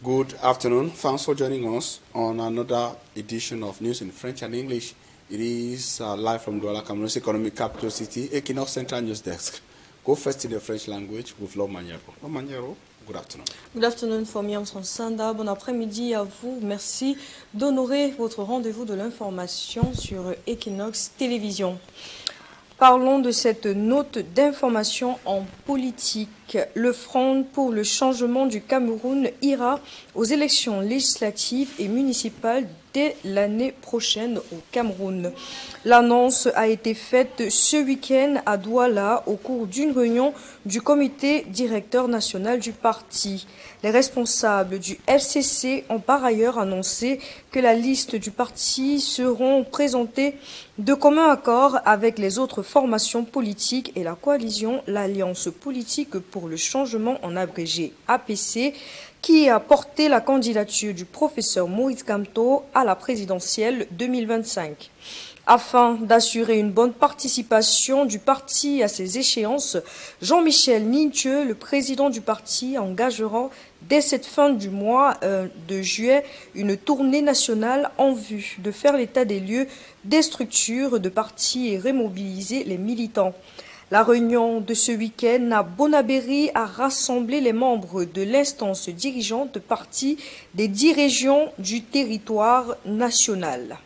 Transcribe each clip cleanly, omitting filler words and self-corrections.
Good afternoon. Thanks for joining us on another edition of News in French and English. It is live from Douala, Cameroon's economic capital city, Équinoxe Central News Desk. Go first in the French language with Laure Maniero. Laure Maniero, good afternoon. Good afternoon for me, Sanda. Bon après-midi à vous. Merci d'honorer votre rendez-vous de l'information sur Équinoxe Télévision. Parlons de cette note d'information en politique. Le Front pour le changement du Cameroun ira aux élections législatives et municipales dès l'année prochaine au Cameroun. L'annonce a été faite ce week-end à Douala au cours d'une réunion du comité directeur national du parti. Les responsables du FCC ont par ailleurs annoncé que la liste du parti seront présentées de commun accord avec les autres formations politiques et la coalition, l'Alliance politique pour le changement en abrégé APC, qui a porté la candidature du professeur Maurice Kamto à la présidentielle 2025. Afin d'assurer une bonne participation du parti à ces échéances, Jean-Michel Ninthieu, le président du parti, engagera dès cette fin du mois de juillet une tournée nationale en vue de faire l'état des lieux des structures de parti et remobiliser les militants. La réunion de ce week-end à Bonabéry a rassemblé les membres de l'instance dirigeante parti des 10 régions du territoire national.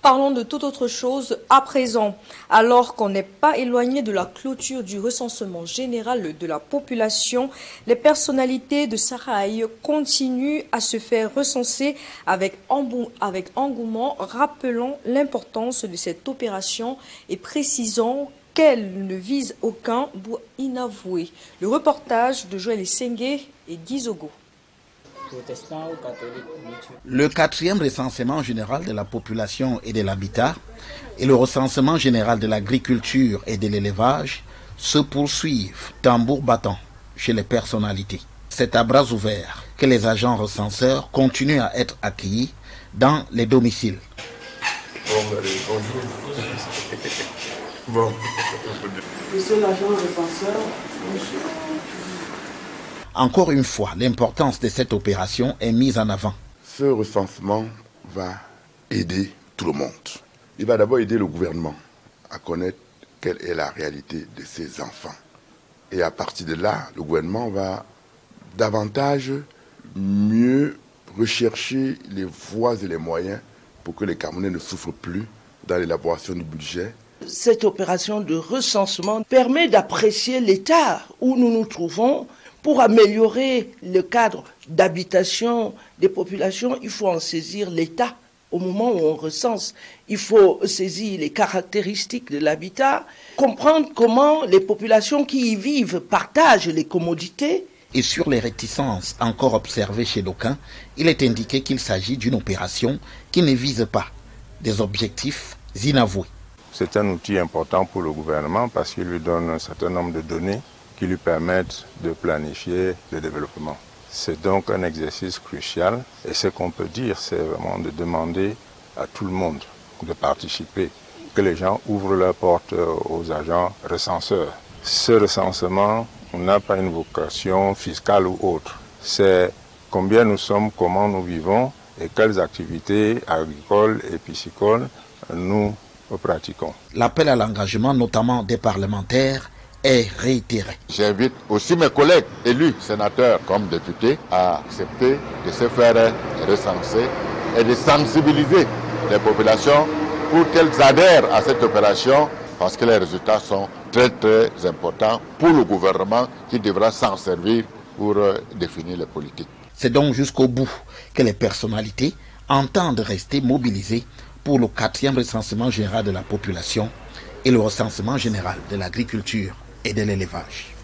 Parlons de toute autre chose à présent. Alors qu'on n'est pas éloigné de la clôture du recensement général de la population, les personnalités de Saraï continuent à se faire recenser avec engouement, rappelant l'importance de cette opération et précisant qu'elle ne vise aucun bout inavoué. Le reportage de Joël Sengue et Gizogo. Le 4e recensement général de la population et de l'habitat et le recensement général de l'agriculture et de l'élevage se poursuivent tambour battant chez les personnalités. C'est à bras ouverts que les agents recenseurs continuent à être accueillis dans les domiciles. Bonjour. Monsieur l'agent recenseur, Encore une fois, l'importance de cette opération est mise en avant. Ce recensement va aider tout le monde. Il va d'abord aider le gouvernement à connaître quelle est la réalité de ses enfants. Et à partir de là, le gouvernement va davantage mieux rechercher les voies et les moyens pour que les Camerounais ne souffrent plus dans l'élaboration du budget. Cette opération de recensement permet d'apprécier l'état où nous nous trouvons. Pour améliorer le cadre d'habitation des populations, il faut en saisir l'état au moment où on recense. Il faut saisir les caractéristiques de l'habitat, comprendre comment les populations qui y vivent partagent les commodités. Et sur les réticences encore observées chez d'aucuns, il est indiqué qu'il s'agit d'une opération qui ne vise pas des objectifs inavoués. C'est un outil important pour le gouvernement parce qu'il lui donne un certain nombre de données qui lui permettent de planifier le développement. C'est donc un exercice crucial et ce qu'on peut dire, c'est vraiment de demander à tout le monde de participer, que les gens ouvrent leurs portes aux agents recenseurs. Ce recensement n'a pas une vocation fiscale ou autre. C'est combien nous sommes, comment nous vivons et quelles activités agricoles et piscicoles nous pratiquons. L'appel à l'engagement, notamment des parlementaires, est réitéré. J'invite aussi mes collègues élus, sénateurs comme députés, à accepter de se faire recenser et de sensibiliser les populations pour qu'elles adhèrent à cette opération parce que les résultats sont très très importants pour le gouvernement qui devra s'en servir pour définir les politiques. C'est donc jusqu'au bout que les personnalités entendent rester mobilisées pour le 4e recensement général de la population et le recensement général de l'agriculture et de l'élevage.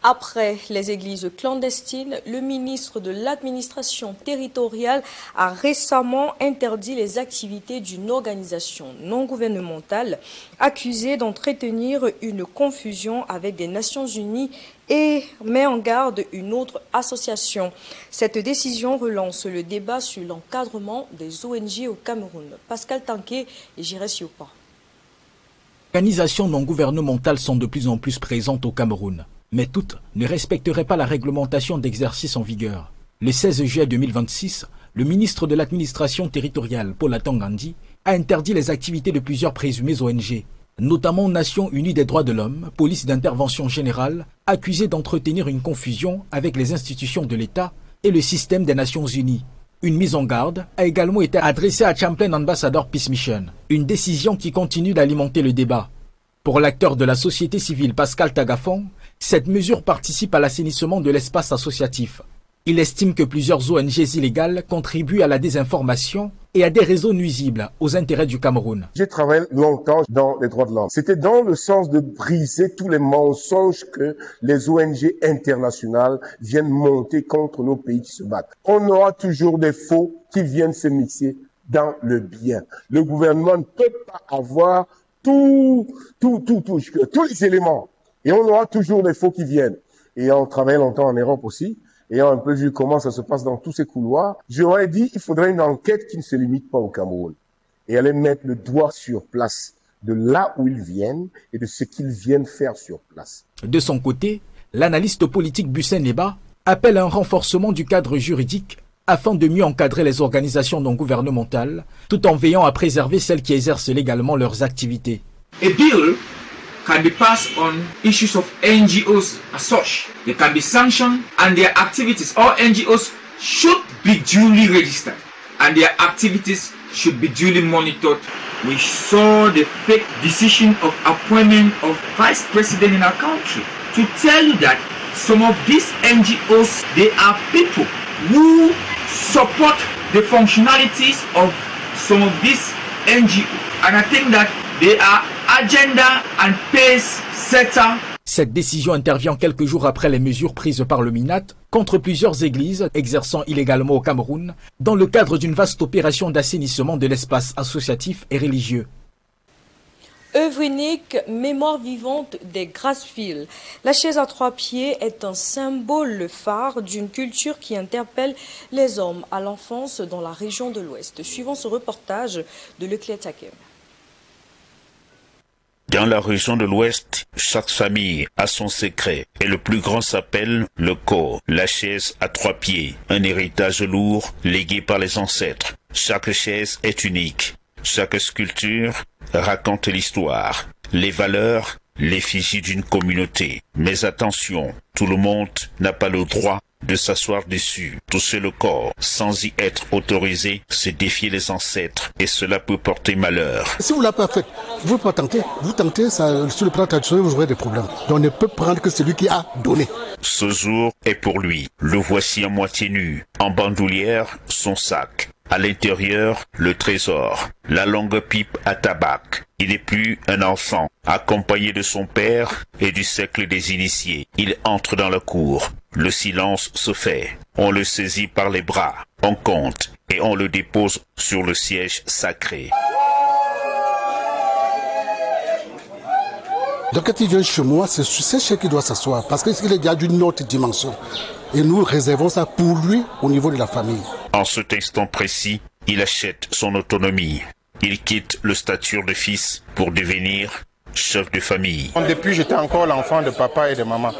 Après les églises clandestines, le ministre de l'administration territoriale a récemment interdit les activités d'une organisation non gouvernementale accusée d'entretenir une confusion avec des Nations Unies et met en garde une autre association. Cette décision relance le débat sur l'encadrement des ONG au Cameroun. Pascal Tanké et Jéré Siopa. Les organisations non gouvernementales sont de plus en plus présentes au Cameroun. mais toutes ne respecteraient pas la réglementation d'exercice en vigueur. Le 16 juillet 2026, le ministre de l'administration territoriale, Paul Atangandi, a interdit les activités de plusieurs présumées ONG, notamment Nations Unies des droits de l'homme, police d'intervention générale, accusées d'entretenir une confusion avec les institutions de l'État et le système des Nations Unies. Une mise en garde a également été adressée à Champlain Ambassador Peace Mission, une décision qui continue d'alimenter le débat. Pour l'acteur de la société civile Pascal Tagafon, cette mesure participe à l'assainissement de l'espace associatif. Il estime que plusieurs ONG illégales contribuent à la désinformation et à des réseaux nuisibles aux intérêts du Cameroun. J'ai travaillé longtemps dans les droits de l'homme. C'était dans le sens de briser tous les mensonges que les ONG internationales viennent monter contre nos pays qui se battent. On aura toujours des faux qui viennent se mixer dans le bien. Le gouvernement ne peut pas avoir tous les éléments. Et on aura toujours des faux qui viennent. Et on travaille longtemps en Europe aussi. Ayant un peu vu comment ça se passe dans tous ces couloirs, j'aurais dit qu'il faudrait une enquête qui ne se limite pas au Cameroun. Et aller mettre le doigt sur place de là où ils viennent et de ce qu'ils viennent faire sur place. De son côté, l'analyste politique Bussen Leba appelle à un renforcement du cadre juridique afin de mieux encadrer les organisations non gouvernementales, tout en veillant à préserver celles qui exercent légalement leurs activités. A bill can be passed on issues of NGOs as such. They can be sanctioned and their activities, all NGOs should be duly registered and their activities should be duly monitored. We saw the fake decision of appointment of vice president in our country. To tell you that some of these NGOs, they are people who support the functionalities of some of these NGOs. And I think that they are agenda and pace setter. Cette décision intervient quelques jours après les mesures prises par le MINAT contre plusieurs églises exerçant illégalement au Cameroun dans le cadre d'une vaste opération d'assainissement de l'espace associatif et religieux. Œuvre unique, mémoire vivante des Grassfields. La chaise à 3 pieds est un symbole phare d'une culture qui interpelle les hommes à l'enfance dans la région de l'Ouest. Suivant ce reportage de Leclerc Takem. Dans la région de l'Ouest, chaque famille a son secret et le plus grand s'appelle le corps, la chaise à 3 pieds, un héritage lourd légué par les ancêtres. Chaque chaise est unique, chaque sculpture raconte l'histoire, les valeurs, l'effigie d'une communauté. Mais attention, tout le monde n'a pas le droit de s'asseoir dessus, toucher le corps, sans y être autorisé, c'est défier les ancêtres, et cela peut porter malheur. Si vous ne l'avez pas fait, vous ne pouvez pas tenter. Vous tentez, ça, sur le plan traditionnel, vous aurez des problèmes. Donc on ne peut prendre que celui qui a donné. Ce jour est pour lui. Le voici à moitié nu, en bandoulière, son sac. À l'intérieur, le trésor, la longue pipe à tabac. Il n'est plus un enfant, accompagné de son père et du cercle des initiés. Il entre dans la cour. Le silence se fait. On le saisit par les bras, on compte et on le dépose sur le siège sacré. Donc quand il vient chez moi, c'est sur ce chèque qu'il doit s'asseoir parce qu'il est déjà d'une autre dimension. Et nous réservons ça pour lui au niveau de la famille. En cet instant précis, il achète son autonomie. Il quitte le statut de fils pour devenir chef de famille. Depuis, j'étais encore l'enfant de papa et de maman.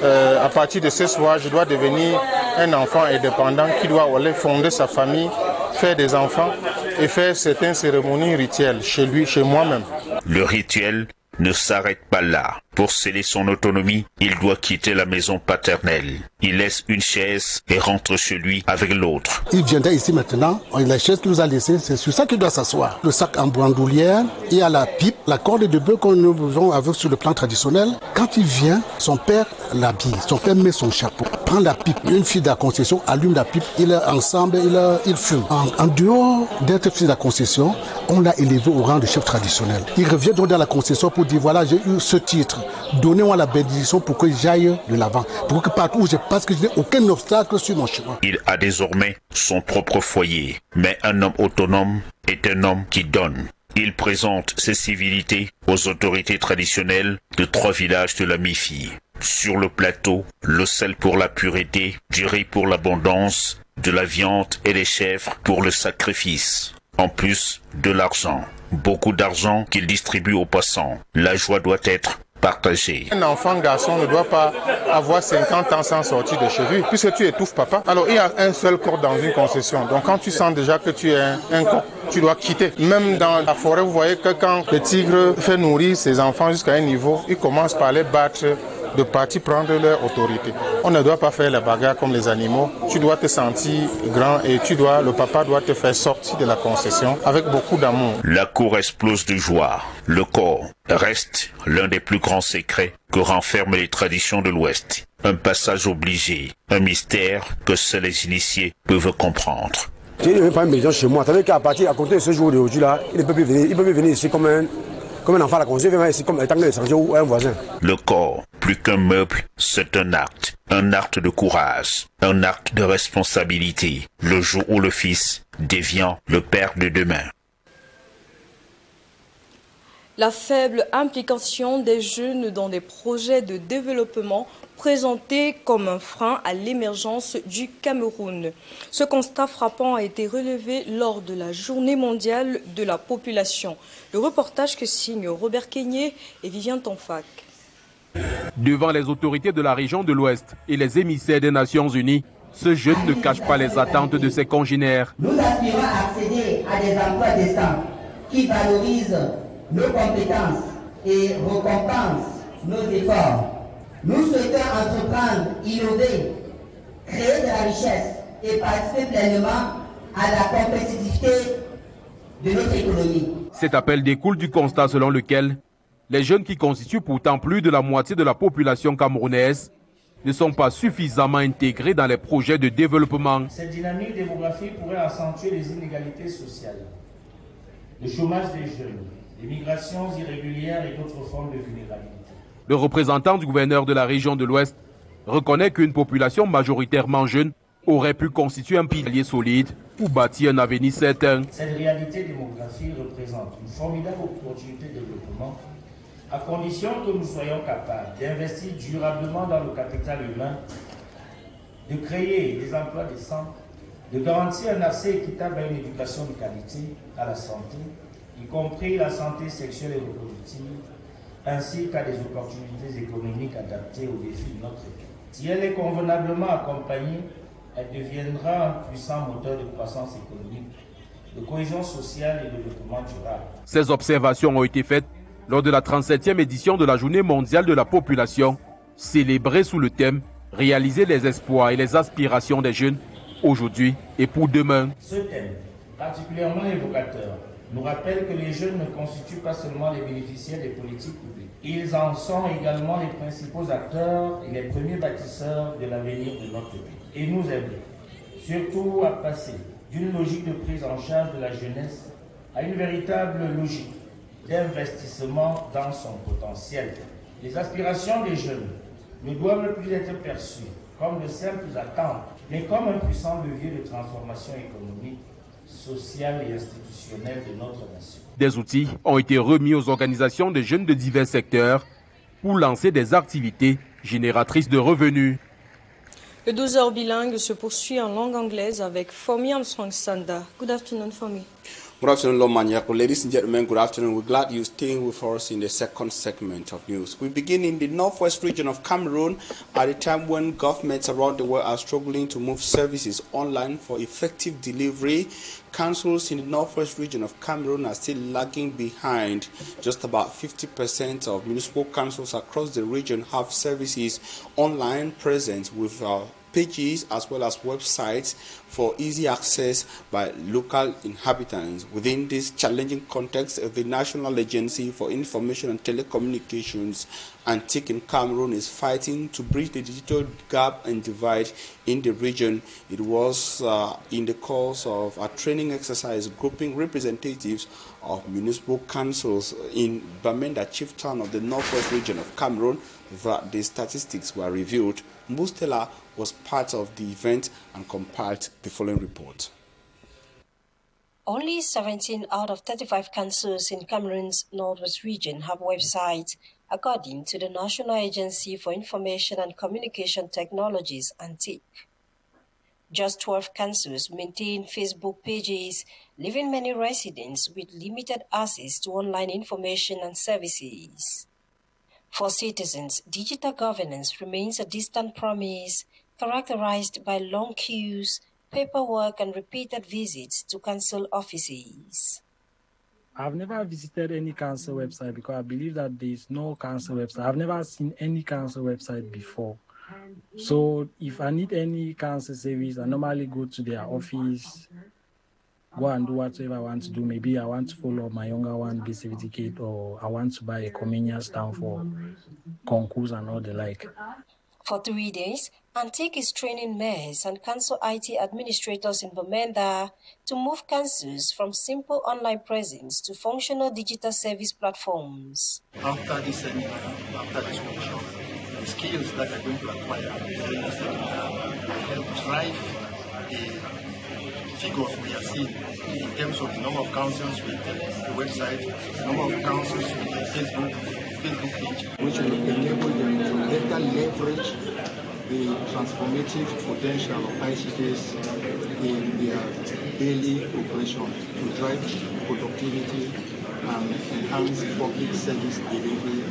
À partir de ce soir, je dois devenir un enfant indépendant qui doit aller fonder sa famille, faire des enfants et faire certaines cérémonies rituelles chez lui, chez moi-même. Le rituel ne s'arrête pas là. Pour sceller son autonomie, il doit quitter la maison paternelle. Il laisse une chaise et rentre chez lui avec l'autre. Il viendra ici maintenant, la chaise qu'il nous a laissée, c'est sur ça qu'il doit s'asseoir. Le sac en bandoulière, il y a la pipe, la corde de bœuf qu'on nous faisons avec sur le plan traditionnel. Quand il vient, son père l'habille, son père met son chapeau, prend la pipe. Une fille de la concession allume la pipe, il est ensemble, il fume. En dehors d'être fille de la concession, on l'a élevé au rang de chef traditionnel. Il revient donc dans la concession pour dire voilà, j'ai eu ce titre. Donnez-moi la bénédiction pour que j'aille de l'avant. Pour que partout où je passe, que je n'ai aucun obstacle sur mon chemin. Il a désormais son propre foyer. Mais un homme autonome est un homme qui donne. Il présente ses civilités aux autorités traditionnelles de 3 villages de la Mi-Fi. Sur le plateau, le sel pour la pureté, du riz pour l'abondance, de la viande et des chèvres pour le sacrifice. En plus de l'argent. Beaucoup d'argent qu'il distribue aux passants. La joie doit être partagée. Un enfant garçon ne doit pas avoir 50 ans sans sortir de chez lui, puisque tu étouffes papa. Alors il y a un seul corps dans une concession. Donc quand tu sens déjà que tu es un corps, tu dois quitter. Même dans la forêt, vous voyez que quand le tigre fait nourrir ses enfants jusqu'à un niveau, il commence par les battre, de partir prendre leur autorité. On ne doit pas faire la bagarre comme les animaux. Tu dois te sentir grand et le papa doit te faire sortir de la concession avec beaucoup d'amour. La cour explose de joie. Le corps reste l'un des plus grands secrets que renferment les traditions de l'Ouest. Un passage obligé, un mystère que seuls les initiés peuvent comprendre. Je ne veux pas une maison chez moi. T'avais qu'à partir à compter de ce jour d'aujourd'hui là, il peut plus venir ici comme un enfant à la concession, il peut venir ici comme étant un étranger ou un voisin. Le corps, plus qu'un meuble, c'est un acte de courage, un acte de responsabilité, le jour où le fils devient le père de demain. La faible implication des jeunes dans des projets de développement présentés comme un frein à l'émergence du Cameroun. Ce constat frappant a été relevé lors de la Journée mondiale de la population. Le reportage que signent Robert Keigné et Vivien Tonfac. Devant les autorités de la région de l'Ouest et les émissaires des Nations Unies, ce jeune ne cache pas les attentes de ses congénères. Nous aspirons à accéder à des emplois décents qui valorisent nos compétences et récompensent nos efforts. Nous souhaitons entreprendre, innover, créer de la richesse et participer pleinement à la compétitivité de notre économie. Cet appel découle du constat selon lequel les jeunes qui constituent pourtant plus de la moitié de la population camerounaise ne sont pas suffisamment intégrés dans les projets de développement. Cette dynamique démographique pourrait accentuer les inégalités sociales, le chômage des jeunes, les migrations irrégulières et d'autres formes de vulnérabilité. Le représentant du gouverneur de la région de l'Ouest reconnaît qu'une population majoritairement jeune aurait pu constituer un pilier solide pour bâtir un avenir certain. Cette réalité démographique représente une formidable opportunité de développement à condition que nous soyons capables d'investir durablement dans le capital humain, de créer des emplois décents, de garantir un accès équitable à une éducation de qualité, à la santé, y compris la santé sexuelle et reproductive, ainsi qu'à des opportunités économiques adaptées aux défis de notre époque. Si elle est convenablement accompagnée, elle deviendra un puissant moteur de croissance économique, de cohésion sociale et de développement durable. Ces observations ont été faites lors de la 37e édition de la Journée mondiale de la population, célébrée sous le thème « Réaliser les espoirs et les aspirations des jeunes, aujourd'hui et pour demain ». Ce thème, particulièrement évocateur, nous rappelle que les jeunes ne constituent pas seulement les bénéficiaires des politiques publiques. Ils en sont également les principaux acteurs et les premiers bâtisseurs de l'avenir de notre pays. Et nous aident surtout à passer d'une logique de prise en charge de la jeunesse à une véritable logique d'investissement dans son potentiel. Les aspirations des jeunes ne doivent plus être perçues comme de simples attentes, mais comme un puissant levier de transformation économique, sociale et institutionnelle de notre nation. Des outils ont été remis aux organisations de jeunes de divers secteurs pour lancer des activités génératrices de revenus. Le 12h bilingue se poursuit en langue anglaise avec Fomi Armstrong-Sanda. Good afternoon, Fomi. Good afternoon, Lomanyako. Ladies and gentlemen, good afternoon. We're glad you're staying with us in the second segment of news. We begin in the northwest region of Cameroon at a time when governments around the world are struggling to move services online for effective delivery. Councils in the northwest region of Cameroon are still lagging behind. Just about 50% of municipal councils across the region have services online present with pages as well as websites for easy access by local inhabitants. Within this challenging context, the National Agency for Information and Telecommunications, ANTIC in Cameroon, is fighting to bridge the digital gap and divide in the region. It was in the course of a training exercise grouping representatives of municipal councils in Bamenda, chief town of the northwest region of Cameroon, that the statistics were reviewed. Mustela was part of the event and compiled the following report. Only 17 out of 35 councils in Cameroon's northwest region have websites, according to the National Agency for Information and Communication Technologies, ANTIC. Just 12 councils maintain Facebook pages, leaving many residents with limited access to online information and services. For citizens, digital governance remains a distant promise, characterized by long queues, paperwork, and repeated visits to council offices. I've never visited any council website because I believe that there is no council website. I've never seen any council website before. So if I need any council service, I normally go to their office, go and do whatever I want to do. Maybe I want to follow my younger one, be certificate, or I want to buy a convenience stamp for concours and all the like. For 3 days, Antique is training mayors and council IT administrators in Bamenda to move councils from simple online presence to functional digital service platforms. After this seminar, after this workshop, the skills that are going to acquire during the seminar help drive the figures we are seeing in terms of the number of councils with the website, the number of councils with the Facebook page, which will enable them to better leverage the transformative potential of ICTs in their daily operation to drive productivity and enhance public service delivery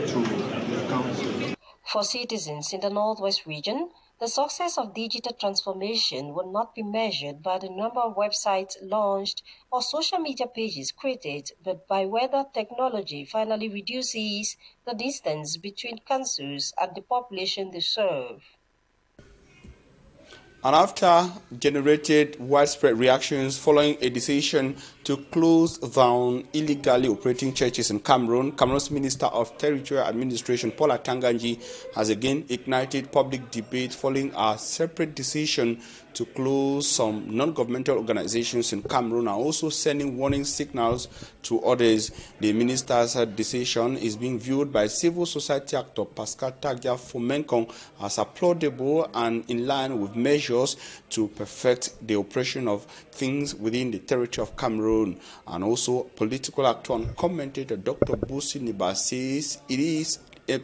to the council. For citizens in the Northwest region, the success of digital transformation will not be measured by the number of websites launched or social media pages created, but by whether technology finally reduces the distance between councils and the population they serve. And after generated widespread reactions following a decision to close down illegally operating churches in Cameroon, Cameroon's Minister of Territorial Administration, Paul Atanganji, has again ignited public debate following a separate decision to close some non-governmental organizations in Cameroon and also sending warning signals to others. The minister's decision is being viewed by civil society actor Pascal Tagia Fomenkong as applaudable and in line with measures to perfect the operation of things within the territory of Cameroon. And also political actor and commentator Dr. Busi Niba says it is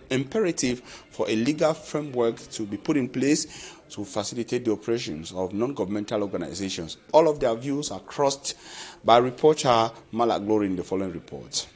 imperative for a legal framework to be put in place to facilitate the operations of non-governmental organizations. All of their views are crossed by reporter Malak Glory in the following report.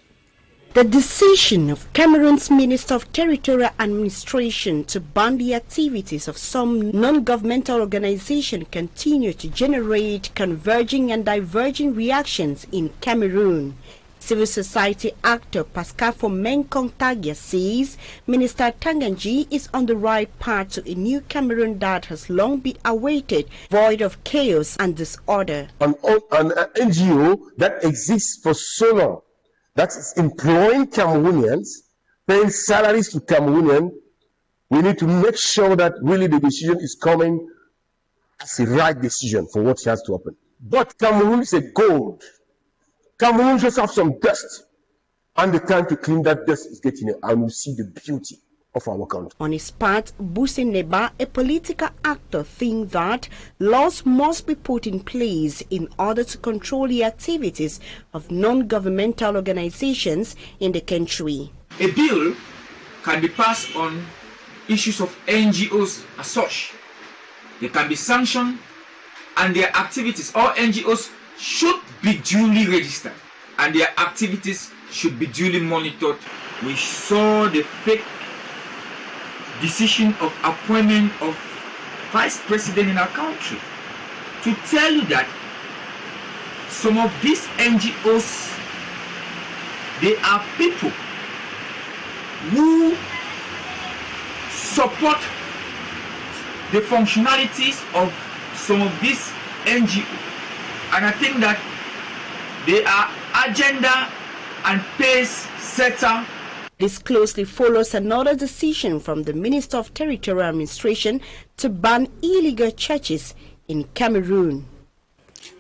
The decision of Cameroon's Minister of Territorial Administration to ban the activities of some non-governmental organizations continue to generate converging and diverging reactions in Cameroon. Civil society actor Pascal Fomenkong Tagia says Minister Tanganji is on the right path to a new Cameroon that has long been awaited, void of chaos and disorder. An NGO that exists for so long, that is employing Cameroonians, paying salaries to Cameroonians, we need to make sure that really the decision is coming as the right decision for what has to happen. But Cameroon is a gold. Cameroon just have some dust, and the time to clean that dust is getting here, and we see the beauty of our country. On his part, Busi Neba, a political actor, thinks that laws must be put in place in order to control the activities of non-governmental organizations in the country. A bill can be passed on issues of NGOs as such. They can be sanctioned, and their activities, all NGOs should be duly registered and their activities should be duly monitored. We saw the fake decision of appointment of vice president in our country to tell you that some of these NGOs, they are people who support the functionalities of some of these NGOs. And I think that they are agenda and pace setter. This closely follows another decision from the Minister of Territorial Administration to ban illegal churches in Cameroon.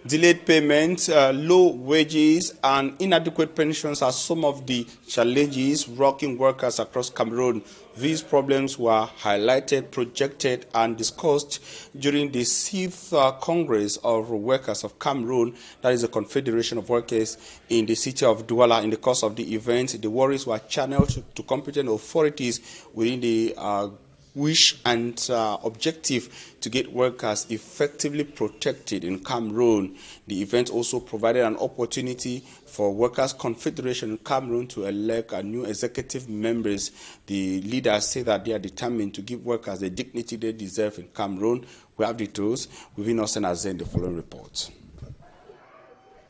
Delayed payments, low wages, and inadequate pensions are some of the challenges rocking workers across Cameroon. These problems were highlighted, projected, and discussed during the 6th Congress of Workers of Cameroon, that is a confederation of workers in the city of Douala. In the course of the event, the worries were channeled to competent authorities within the wish and objective to get workers effectively protected in Cameroon. The event also provided an opportunity for Workers' Confederation in Cameroon to elect new executive members. The leaders say that they are determined to give workers the dignity they deserve in Cameroon. We have details within us and in the following report.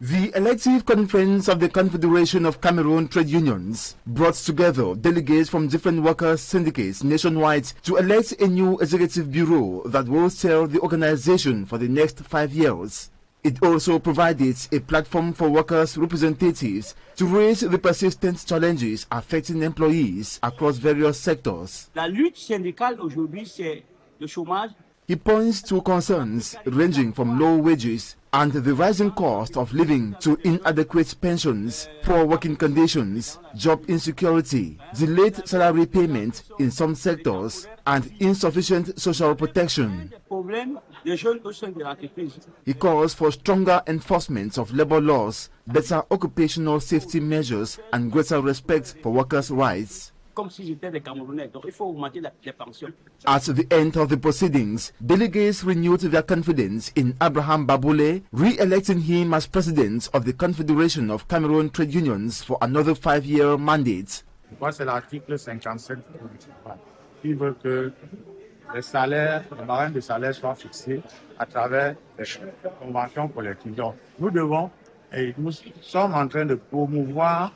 The elective conference of the Confederation of Cameroon Trade Unions brought together delegates from different workers' syndicates nationwide to elect a new executive bureau that will steer the organization for the next 5 years. It also provided a platform for workers' representatives to raise the persistent challenges affecting employees across various sectors. La lutte syndicale aujourd'hui, c'est le chômage. He points to concerns ranging from low wages and the rising cost of living to inadequate pensions, poor working conditions, job insecurity, delayed salary payment in some sectors, and insufficient social protection. He calls for stronger enforcement of labor laws, better occupational safety measures, and greater respect for workers' rights. At the end of the proceedings, delegates renewed their confidence in Abraham Baboule, re-electing him as president of the Confederation of Cameroon Trade Unions for another 5-year mandate. C'est l'article 57 qui veut que les salaires, les barèmes de salaire soient fixés à travers les conventions collectives. Donc, nous devons et nous sommes en train de promouvoir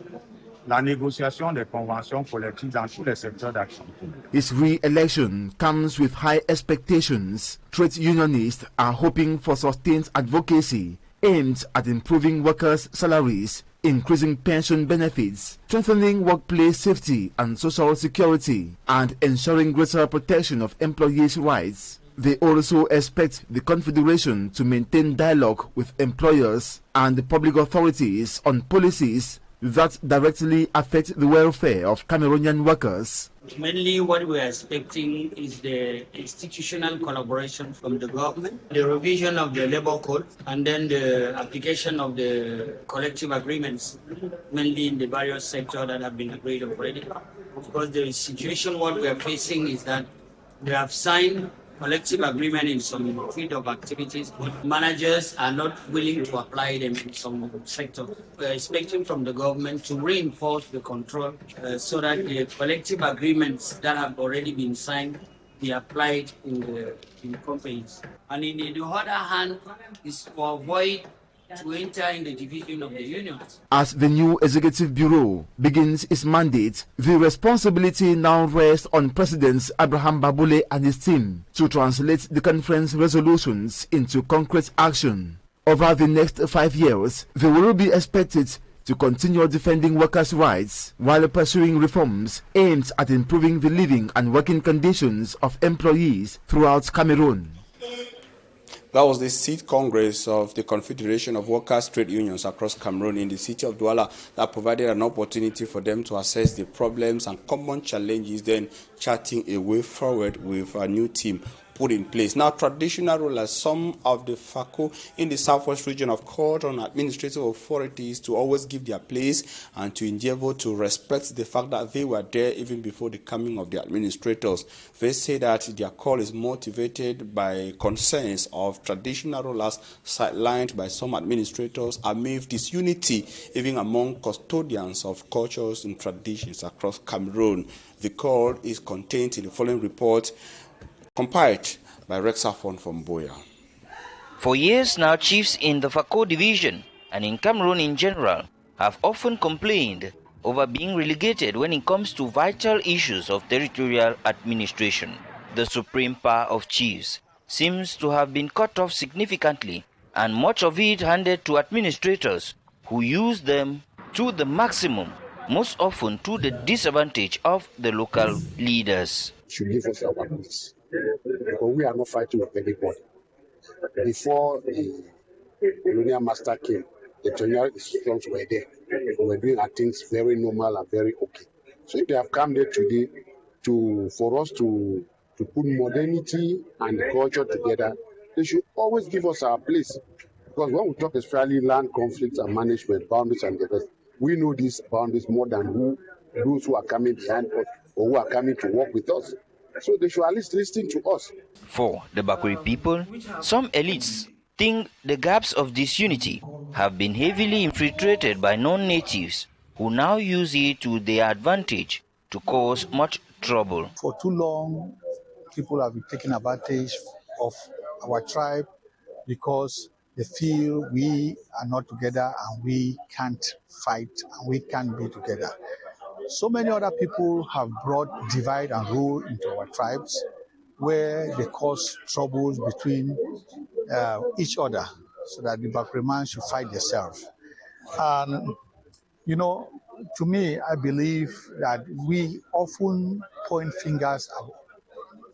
la négociation des conventions collectives dans tous les secteurs d'activité. His re-election comes with high expectations. Trade unionists are hoping for sustained advocacy aimed at improving workers' salaries, increasing pension benefits, strengthening workplace safety and social security, and ensuring greater protection of employees' rights. They also expect the Confederation to maintain dialogue with employers and the public authorities on policies that directly affect the welfare of Cameroonian workers. Mainly what we are expecting is the institutional collaboration from the government, the revision of the labor code, and then the application of the collective agreements, mainly in the various sectors that have been agreed already. Because the situation what we are facing is that we have signed collective agreement in some field of activities, but managers are not willing to apply them in some sectors. We are expecting from the government to reinforce the control so that the collective agreements that have already been signed be applied in companies. And in the other hand is to avoid to enter in the division of the unions. As the new executive bureau begins its mandate, the responsibility now rests on President Abraham Baboule and his team to translate the conference resolutions into concrete action. Over the next 5 years, they will be expected to continue defending workers' rights while pursuing reforms aimed at improving the living and working conditions of employees throughout Cameroon. That was the Seat Congress of the Confederation of Workers' Trade Unions across Cameroon in the city of Douala that provided an opportunity for them to assess the problems and common challenges, then charting a way forward with a new team put in place. Now, traditional rulers, some of the FACO in the southwest region have called on administrative authorities to always give their place and to endeavor to respect the fact that they were there even before the coming of the administrators. They say that their call is motivated by concerns of traditional rulers sidelined by some administrators amid disunity even among custodians of cultures and traditions across Cameroon. The call is contained in the following report compiled by Rexafon from Boya. For years now, chiefs in the FACO division and in Cameroon in general have often complained over being relegated when it comes to vital issues of territorial administration. The supreme power of chiefs seems to have been cut off significantly, and much of it handed to administrators who use them to the maximum, most often to the disadvantage of the local leaders. Should give us our place. Because we are not fighting with anybody. Before the colonial master came, the colonial institutions were there. We were doing our things very normal and very okay. So if they have come there today for us to put modernity and culture together, they should always give us our place. Because when we talk especially land conflicts and management, boundaries and the rest, we know these boundaries more than those who are coming behind us or who are coming to work with us. So they should at least listen to us. For the Bakuri people, some elites think the gaps of disunity have been heavily infiltrated by non-natives who now use it to their advantage to cause much trouble. For too long, people have been taking advantage of our tribe because they feel we are not together and we can't fight and we can't be together. So many other people have brought divide and rule into our tribes where they cause troubles between each other so that the Bakriman should fight themselves. And, you know, to me, I believe that we often point fingers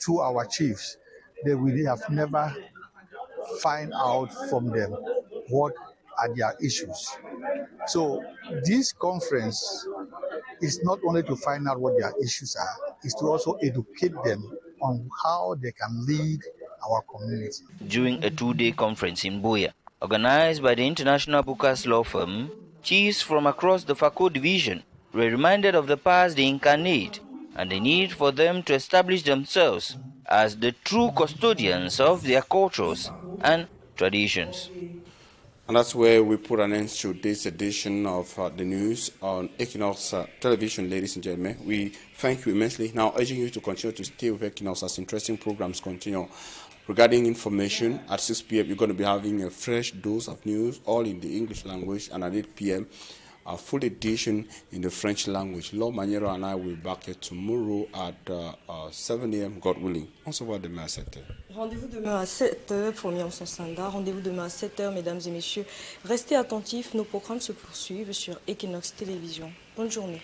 to our chiefs that we have never find out from them what are their issues. So this conference is not only to find out what their issues are, it's to also educate them on how they can lead our community. During a two-day conference in Buea, organized by the international Bukas law firm, chiefs from across the Fako division were reminded of the past they incarnate and the need for them to establish themselves as the true custodians of their cultures and traditions. And that's where we put an end to this edition of the news on Équinoxe television, ladies and gentlemen. We thank you immensely. Now, urging you to continue to stay with Équinoxe as interesting programs continue. Regarding information, at 6 p.m., you're going to be having a fresh dose of news, all in the English language, and at 8 p.m., a full edition in the French language. Laure Maniero and I will be back here tomorrow at 7 a.m., God willing. On se voit demain à 7h. Rendez-vous demain à 7h pour Miam son standard. Rendez-vous demain à 7h, mesdames et messieurs. Restez attentifs, nos programmes se poursuivent sur Équinoxe Télévision. Bonne journée.